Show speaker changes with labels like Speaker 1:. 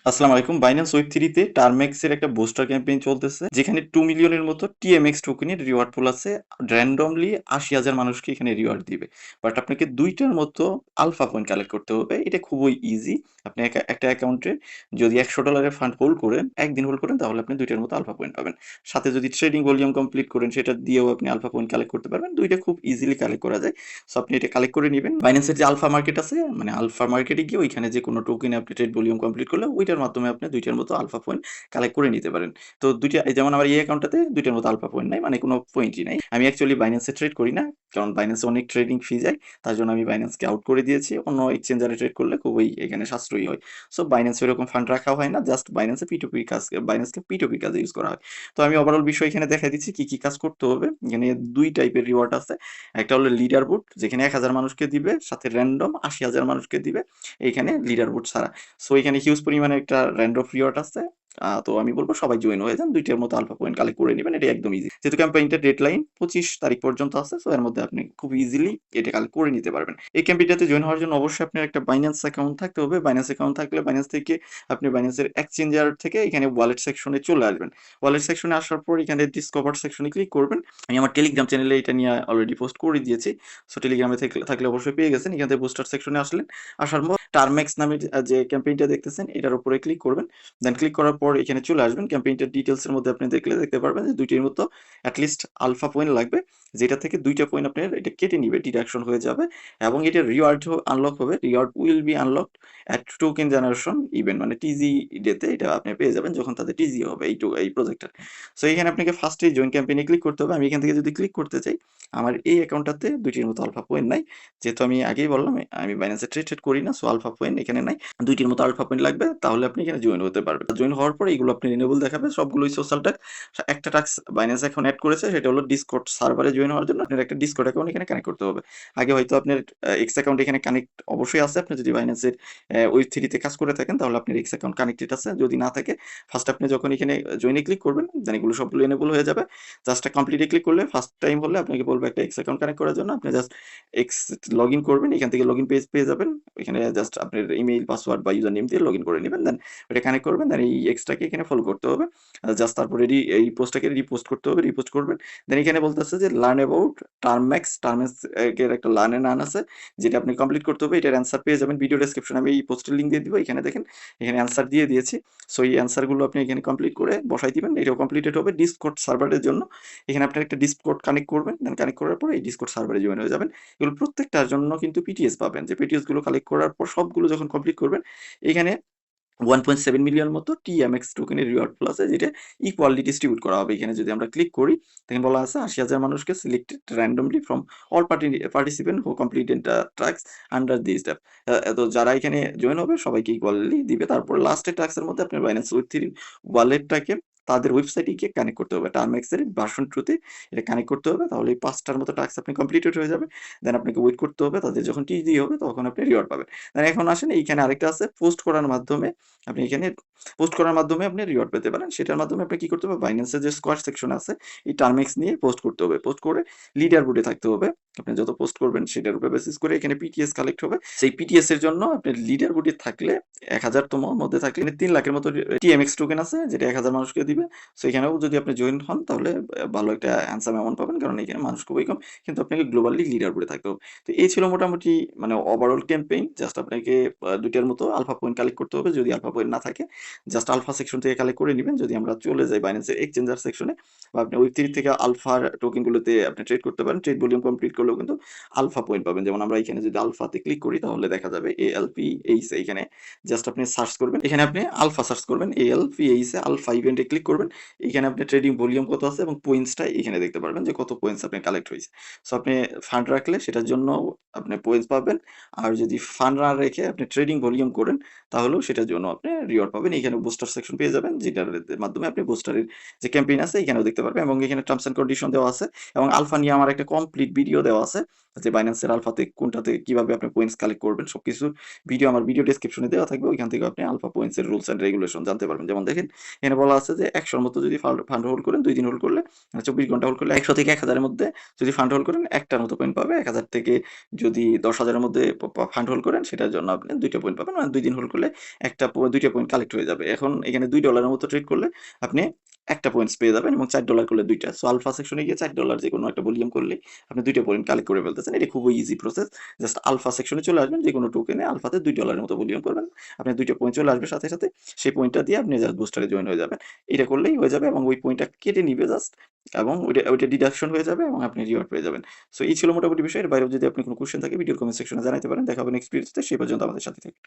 Speaker 1: আসসালামু আলাইকুম। Binance web 3 তে টার্মেক্স এর একটা বুস্টার ক্যাম্পেইন চলতেছে। যেখানে 2 মিলিয়নের মতো টিএমএক্স টোকেনের রিওয়ার্ড পুল আছে। র‍্যান্ডমলি ৮০,০০০ মানুষকে এখানে রিওয়ার্ড দিবে। বাট আপনাকে ২ টার মতো আলফা পয়েন্ট কালেক্ট করতে হবে। এটা খুবই ইজি। আপনি একটা অ্যাকাউন্টে যদি $১০০ এর ফান্ড হোল্ড করেন, ১ দিন হোল্ড করেন তাহলে আপনি ২ টার মতো আলফা পয়েন্ট পাবেন। সাথে যদি ট্রেডিং ভলিউম কমপ্লিট করেন সেটা দিয়েও আপনি আলফা পয়েন্ট কালেক্ট করতে পারবেন। ২ টা খুব ইজিলি কালেক্ট করা যায়। সো আপনি এটা কালেক্ট করে নিবেন। বাইন্যান্সের যে আলফা মার্কেট আছে, মানে আলফা মার্কেটে গিয়ে ওইখানে যে কোনো টোকেনে আপনি ট্রেড ভলিউম কমপ্লিট করলে ওইটার মাধ্যমে আপনি ২ টার মতো আলফা পয়েন্ট কালেক্ট করে নিতে পারেন। তো ২ টা এই যেমন আমার এই অ্যাকাউন্টটাতে ২ টার মতো আলফা পয়েন্ট নাই, মানে কোনো পয়েন্টই নাই। আমি অ্যাকচুয়ালি বাইন্যান্সে ট্রেড করি না। কারণ বাইন্যান্সে অনেক ট্রেডিং ফি যায়। তার জন্য আমি বাইন্যান্সকে আউট করে দিয়েছি। অন্য এক্সচেঞ্জারে ট্রেড করলে খুবই এখানে সাশ্রয়ী হয়। সো বাইন্যান্সে এরকম ফান্ড রাখা হয় না। জাস্ট বাইন্যান্সে P2P কাজ, বাইন্যান্সকে P2P কাজে ইউজ করা হয়। তো আমি ওভারঅল বিষয় এখানে দেখাই দিচ্ছি কি, কি কাজ করতে হবে। এখানে ২ টাইপের রিওয়ার্ড আছে। একটা হলো লিডার বুট, যেখানে ১,০০০ মানুষকে দিবে, সাথে র‍্যান্ডম ৮০,০০০ মানুষকে দিবে। এইখানে লিডার বুট ছাড়া। সো এখানে হিউজ পরিমাণে একটা র‍্যান্ডম রিওয়ার্ড আছে। তো আমি বলব সবাই জয়েন হয়ে যান। ২ টার মতো আলফা পয়েন্ট কালেক্ট করে নিবেন। এটা একদম ইজি। যেহেতু ক্যাম্পেইনটার ডেডলাইন ২৫ তারিখ পর্যন্ত আছে। সো এর মধ্যে আপনি খুব ইজিলি এটা কালেক্ট করে নিতে পারবেন। এই ক্যাম্পেইনটাতে জয়েন হওয়ার জন্য অবশ্যই আপনার একটা বাইন্যান্স অ্যাকাউন্ট থাকতে হবে। বাইন্যান্স অ্যাকাউন্ট থাকলে বাইন্যান্স থেকে আপনি বাইন্যান্সের এক্সচেঞ্জার থেকে এখানে ওয়ালেট সেকশনে চলে আসবেন। ওয়ালেট সেকশনে আসার পর এখানে ডিসকভার সেকশনে ক্লিক করবেন। আমি আমার টেলিগ্রাম চ্যানেলে এটা নিয়ে অলরেডি পোস্ট করে দিয়েছি। সো টেলিগ্রামে থাকলে অবশ্যই পেয়ে গেছেন। এখান থেকে বুস্টার সেকশনে আসলেন। আসার পর টার্মেক্স নামে যে ক্যাম্পেইনটা দেখতেছেন এটার উপরে ক্লিক করবেন। দেন ক্লিক করার পর এখানে চলে আসবেন। ক্যাম্পেইনটার ডিটেইলস এর মধ্যে আপনি দেখতে পারবেন যে ২ টির মতো এট লিস্ট আলফা পয়েন্ট লাগবে। যেটা থেকে ২ টা পয়েন্ট আপনার এটা কেটে নিবে, ডিডাকশন হয়ে যাবে এবং এটার রিওয়ার্ড আনলক হবে। Reward will be unlocked at token generation event, মানে টিজি ডেতে এটা আপনি পেয়ে যাবেন যখন তাদের টিজি হবে এই প্রজেক্টটার। সো এখানে আপনাকে ফার্স্টেই জয়েন ক্যাম্পেইনে ক্লিক করতে হবে। আমি এখান থেকে যদি ক্লিক করতে চাই, আমার এই অ্যাকাউন্টটাতে ২ টির মতো আলফা পয়েন্ট নাই। যেহেতু আমি আগেই বললাম আমি বাইন্যান্সে ট্রেড করি না, সো আলফা পয়েন্ট এখানে নাই। ২ টির মতো আলফা পয়েন্ট লাগবে, তাহলে আপনি এখানে জয়েন হতে পারবেন। জয়েন হওয়ার পরে এগুলো আপনি রিনেবল দেখাবে, সবগুলোই সোশ্যাল ট্যাগ। একটা টাস্ক বাইন্যান্স এখন এড করেছে, সেটা হলো ডিসকর্ড সার্ভারে জয়েন হওয়ার জন্য আপনার একটা ডিসকর্ড অ্যাকাউন্ট এখানে কানেক্ট করতে হবে। আগে হয়তো আপনার এক্স অ্যাকাউন্ট এখানে কানেক্ট অবশ্যই আছে। আপনি যদি বাইন্যান্সের ওয়েব 3 তে কাজ করে থাকেন তাহলে আপনার এক্স অ্যাকাউন্ট কানেক্টেড আছে। যদি না থাকে, ফার্স্ট আপনি যখন এখানে জয়েনে ক্লিক করবেন, দেন এগুলো সবগুলো এনেবল হয়ে যাবে। জাস্ট কমপ্লিটে ক্লিক করলে ফার্স্ট টাইম হলে আপনাকে বলবে একটা এক্স অ্যাকাউন্ট কানেক্ট করার জন্য। আপনি জাস্ট এক্স লগইন করবেন। এখান থেকে লগইন পেজ পেয়ে যাবেন। এখানে জাস্ট আপনার ইমেইল, পাসওয়ার্ড বা ইউজার নেম দিয়ে লগইন করে নেবেন। দেন ওটা কানেক্ট করবেন। দেন এই এক্সটাকে এখানে ফলো করতে হবে। জাস্ট তারপরে এই পোস্টটাকে রিপোস্ট করতে হবে, রিপোস্ট করবেন। দেন এখানে বলতেছে যে লার্ন অ্যাবাউট টার্মেক্স এর একটা লার্ন এর নাম আছে, যেটা আপনি কমপ্লিট করতে হবে। এটার অ্যান্সার পেয়ে যাবেন ভিডিও ডেসক্রিপশনে। আমি এই পোস্টের লিঙ্ক দিয়ে দিব। এখানে দেখেন, এখানে অ্যান্সার দিয়ে দিয়েছি। সো এই অ্যান্সার গুলো আপনি এখানে কমপ্লিট করে বসাই দিবেন। এটাও কমপ্লিটেড হবে ডিসকর্ড সার্ভারের জন্য। এখানে আপনার একটা ডিসকর্ড কানেক্ট করবেন। দেন কানেক্ট করার পর এই ডিসকর্ড সার্ভারে জয়েন হয়ে যাবেন। এগুলো প্রত্যেকটার জন্য কিন্তু পিটিএস পাবেন। যে পিটিএস গুলো কালেক্ট করার পর সবগুলো যখন কমপ্লিট করবেন, এখানে 1.7 মিলিয়ন মতো টিএমএক্স টোকেনের রিওয়ার্ড পুল আছে, যেটা ইকুয়ালি ডিস্ট্রিবিউট করা হবে। এখানে যদি আমরা ক্লিক করি, দেখেন বলা আছে ৮০,০০০ মানুষকে selected randomly from all participant who completed the task under this step. তো যারা এখানে জয়েন হবে সবাইকে ইকুয়ালি দিবে। তারপর লাস্টের টাস্কের মধ্যে আপনার বাইন্যান্স ওয়েব 3 ওয়ালেটটাকে তাদের ওয়েবসাইটে গিয়ে কানেক্ট করতে হবে। টার্মেক্স এর ভার্সন 2 তে এটা কানেক্ট করতে হবে। তাহলে এই ৫ টার মতো টাস্ক আপনি কমপ্লিটেড হয়ে যাবে। দেন আপনাকে ওয়েট করতে হবে। তাদের যখন টিজি হবে তখন আপনি রিওয়ার্ড পাবেন। দেন এখন আসেন, এইখানে আরেকটা আছে পোস্ট করার মাধ্যমে। আপনি এখানে পোস্ট করার মাধ্যমে আপনি রিওয়ার্ড পেতে পারেন। সেটার মাধ্যমে আপনি কি করতে হবে, বাইন্যান্সের যে স্কোয়ার সেকশন আছে এই টার্মেক্স নিয়ে পোস্ট করতে হবে। পোস্ট করে লিডার বোর্ডে থাকতে হবে। আপনি যত পোস্ট করবেন সেটার উপর বেসিস করে এখানে পিটিএস কালেক্ট হবে। সেই পিটিএস এর জন্য আপনি লিডার বোর্ডে থাকলে ১,০০০ তম মধ্যে থাকলে ৩ লাখের মতো টিএমএক্স টোকেন আছে, যেটা ১,০০০ মানুষকে দিবে। সো এখানেও যদি আপনি জয়েন হন তাহলে ভালো একটা হ্যান্ডসাম অ্যামাউন্ট পাবেন, কারণ এখানে মানুষ খুবই কম। কিন্তু আপনাকে গ্লোবালি লিডার বোর্ডে থাকতে হবে। তো এই ছিল মোটামুটি মানে ওভারঅল ক্যাম্পেইন। জাস্ট আপনাকে ২ টার মতো আলফা পয়েন্ট কালেক্ট করতে হবে। যদি আলফা পয়েন্ট না থাকে, জাস্ট আলফা সেকশন থেকে কালেক্ট করে নিবেন। যদি আমরা চলে যাই বাইন্যান্সের এক্সচেঞ্জার সেকশনে, বা আপনি ওয়েব 3 থেকে আলফার টোকেন গুলোতে আপনি ট্রেড করতে পারেন। ট্রেড ভলিউম কমপ্লিট করলেও কিন্তু আলফা পয়েন্ট পাবেন। যেমন আমরা এখানে যদি আলফাতে ক্লিক করি তাহলে দেখা যাবে ALPH, এখানে জাস্ট আপনি সার্চ করবেন। এখানে আপনি আলফা সার্চ করবেন, ALPH এ আলফা ইভেন্টে ক্লিক করবেন। এখানে আপনি ট্রেডিং ভলিউম কত আছে এবং পয়েন্টসটা এখানে দেখতে পারবেন যে কত পয়েন্টস আপনি কালেক্ট হয়েছে। সো আপনি ফান্ড রাখলে সেটার জন্য আপনি পয়েন্টস পাবেন। আর যদি ফান্ড না রেখে আপনি ট্রেডিং ভলিউম করেন তাহলেও সেটার জন্য আপনি রিওয়ার্ড পাবেন। এখানে বুস্টার সেকশন পেয়ে যাবেন, যেটার মাধ্যমে আপনি বুস্টারের যে ক্যাম্পেইন আছে এখানেও দেখতে পারবেন, এবং এখানে টার্মস এন্ড কন্ডিশন দেওয়া আছে। এবং আলফা নিয়ে আমার একটা কমপ্লিট ভিডিও দেওয়া আছে যে বাইন্যান্সের আলফাতে কোনটাতে কিভাবে আপনি পয়েন্টস কালেক্ট করবেন সবকিছু ভিডিও আমার ভিডিও ডেসক্রিপশনে দেওয়া থাকবে, ওইখান থেকে আপনি আলফা পয়েন্টসের রুলস অ্যান্ড রেগুলেশন জানতে পারবেন। যেমন দেখেন এখানে বলা আছে যে 100-র মতো যদি ফান্ড হোল্ড করেন 2 দিন হোল্ড করলে 24 ঘন্টা হোল্ড করলে 100 থেকে 1000 এর মধ্যে যদি ফান্ড হোল্ড করেন একটার মতো পয়েন্ট পাবে। 1000 থেকে যদি 10,000 এর মধ্যে ফান্ড হোল্ড করেন সেটার জন্য আপনি 2টা পয়েন্ট পাবেন। মানে 2 দিন হোল্ড করলে 2টা পয়েন্ট কালেক্ট হয়ে যাবে। এখন এখানে $2 এর মতো ট্রেড করলে আপনি একটা পয়েন্টস পেয়ে যাবেন এবং $4 করলে 2টা। সো আলফা সেকশনে গিয়ে $4 যেকোনো একটা ভলিউম করলেই আপনি 2টা পয়েন্ট কালেক্ট করে ফেলতেছেন। এটা খুবই ইজি প্রসেস। জাস্ট আলফা সেকশনে চলে আসবেন, যেকোনো টোকেনে আলফাতে $2 এর মতো ভলিউম করবেন। আপনার 2টা পয়েন্ট চলে আসবে সাথে, সাথে। সেই পয়েন্টটা দিয়ে আপনি জাস্ট বুস্টারে জয়েন হয়ে যাবেন। এটা করলেই হয়ে যাবে এবং ওই পয়েন্টটা কেটে নিবে জাস্ট এবং ওইটা ডিডাকশন হয়ে যাবে এবং আপনি রিওয়ার্ড পেয়ে যাবেন। সো এই ছিল মোটামুটি বিষয়। এর বাইরেও যদি আপনি কোনো কোয়েশ্চেন থাকে ভিডিওর কমেন্ট সেকশনে জানাতে পারেন। দেখা হবে নেক্সট ভিডিওতে। সেই পর্যন্ত আমাদের সাথে থাকুন।